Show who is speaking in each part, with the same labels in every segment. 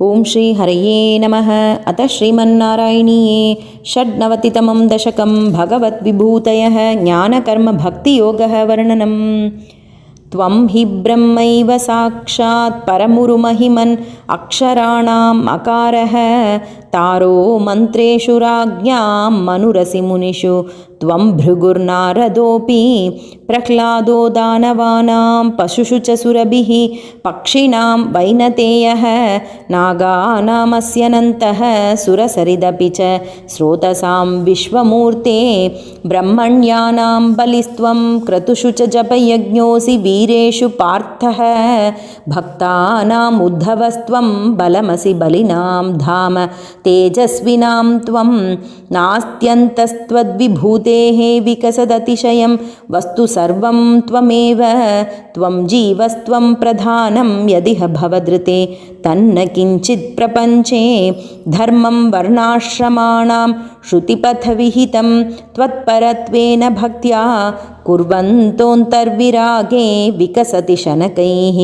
Speaker 1: ओं श्री हरये नमः। अथ श्रीमन्नारायणीये षड्नवतितमं दशकं भगवद्विभूतयः ज्ञानकर्मभक्तियोगः वर्णनम्। त्वं हि ब्रह्मैव साक्षात् परमुरुमहिमन् अक्षराणाम् अकारः तारो मन्त्रेषु राज्ञां मनुरसि मुनिषु त्वं भृगुर्नारदोऽपि प्रह्लादो दानवानां पशुषु च सुरभिः पक्षिणां वैनतेयः नागानामस्यनन्तः सुरसरिदपि च स्रोतसां विश्वमूर्ते ब्रह्मण्यानां बलिस्त्वं क्रतुषु च जपयज्ञोऽसि वीरेषु पार्थः भक्तानाम् उद्धवस्त्वं बलमसि बलिनां धाम तेजस्विनां त्वं नास्त्यन्तस्त्वद्विभूतेः विकसदतिशयं वस्तु सर्वं त्वमेव त्वं जीवस्त्वं प्रधानं यदिह भवदृते तन्न किञ्चित् प्रपञ्चे धर्मं वर्णाश्रमाणां श्रुतिपथविहितं त्वत्परत्वेन भक्त्या कुर्वन्तोऽन्तर्विरागे विकसति शनकैः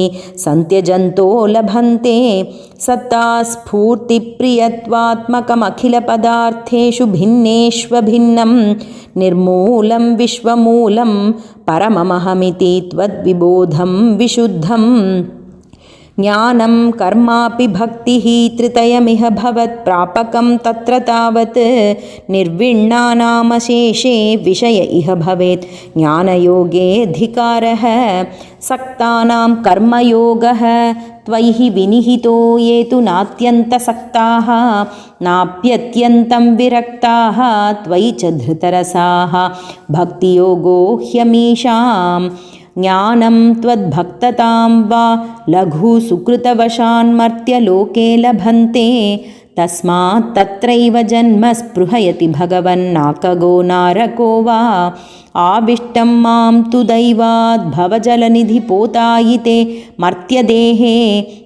Speaker 1: सन्त्यजन्तो लभन्ते सत्ता स्फूर्तिप्रियत्वात्मकमखिलपदार्थेषु भिन्नेष्वभिन्नं निर्मूलं विश्वमूलं परममहमिति त्वद्विबोधं विशुद्धम्। ज्ञानं कर्मापि भक्तिः त्रितयमिह भवत्प्रापकं तत्र तावत् निर्विण्णानामशेषे विषय इह भवेत् ज्ञानयोगेऽधिकारः सक्तानां कर्मयोगः त्वयि विनिहितो ये तु नात्यन्तसक्ताः नाप्यत्यन्तं विरक्ताः त्वयि च धृतरसाः भक्तियोगो ह्यमीषाम्। ज्ञानं त्वद्भक्ततां वा लघु सुकृतवशान्मर्त्यलोके लभन्ते तस्मात् तत्रैव जन्म स्पृहयति भगवन्नाकगो नारको वा आविष्टं मां तु दैवात् भवजलनिधिपोतायिते मर्त्यदेहे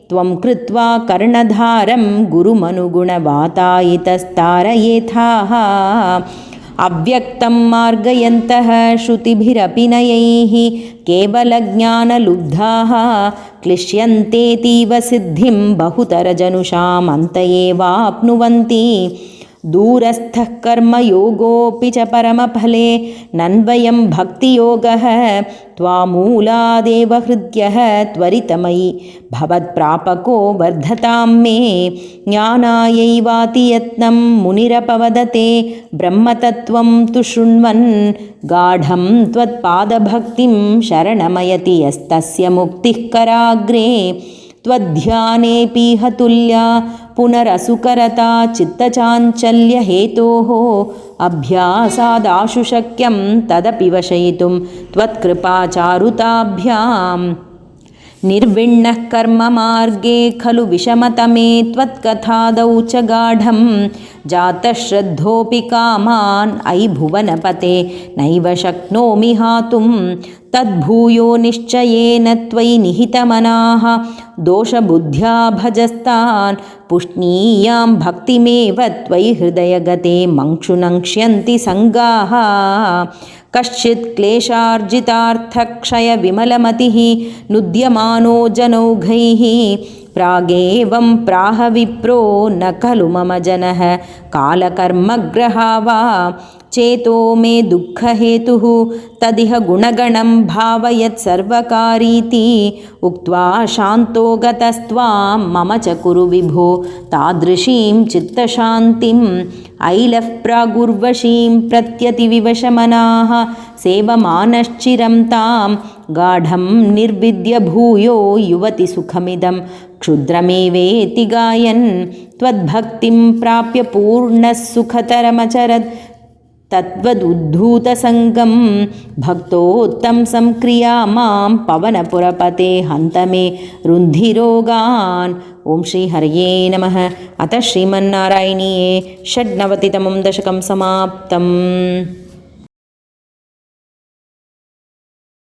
Speaker 1: त्वं कृत्वा कर्णधारं गुरुमनुगुणवातायितस्तारयेथाः अव्यक्तं मार्गयन्तः श्रुतिभिरपि नयैः केवलज्ञानलुब्धाः क्लिश्यन्तेतीव सिद्धिं बहुतरजनुषाम् अन्त एवाप्नुवन्ति दूरस्थः कर्मयोगोऽपि च परमफले नन्वयं भक्तियोगः त्वामूलादेव हृद्यः त्वरितमयि भवत्प्रापको वर्धतां मे ज्ञानायैवाति यत्नं मुनिरपवदते ब्रह्मतत्त्वं तु शृण्वन् गाढं त्वत्पादभक्तिं शरणमयति यस्तस्य मुक्तिः कराग्रे त्वध्यानेऽपीह तुल्या पुनरसुकरता चित्तचाञ्चल्यहेतोः अभ्यासादाशु शक्यं तदपि वशयितुं त्वत्कृपाचारुताभ्याम्। निर्विण्णः कर्ममार्गे खलु विषमतमे त्वत्कथादौ च गाढं जातः श्रद्धोऽपि कामान् अयि भुवनपते नैव शक्नोमि हातुं तद्भूयो निश्चयेन त्वयि निहितमनाः दोषबुद्ध्या भजस्तान् पुष्णीयां भक्तिमेव त्वयि हृदयगते मङ्क्षुनङ्क्ष्यन्ति सङ्गाः कश्चित् क्लेशार्जितार्थक्षयविमलमतिः नुद्यमानो जनौघैः प्रागेवं प्राह विप्रो न खलु मम जनः कालकर्मग्रहा वा चेतो मे दुःखहेतुः तदिह गुणगणं भावयत् सर्वकारीति उक्त्वा शान्तो गतस्त्वां मम च कुरु विभो तादृशीं चित्तशान्तिम् ऐलः प्रागुर्वशीं प्रत्यतिविवशमनाः सेवमानश्चिरं तां गाढं निर्विद्य भूयो युवति सुखमिदं क्षुद्रमेवेति गायन् त्वद्भक्तिं प्राप्य पूर्णः सुखतरमचरत् तद्वदुद्धूतसङ्गं भक्तोत्तंसं क्रिया मां पवनपुरपते हन्त मे रुन्धिरोगान्। ओं श्री हरये नमः। अथ श्रीमन्नारायणीये षड्नवतितमं दशकं समाप्तम्।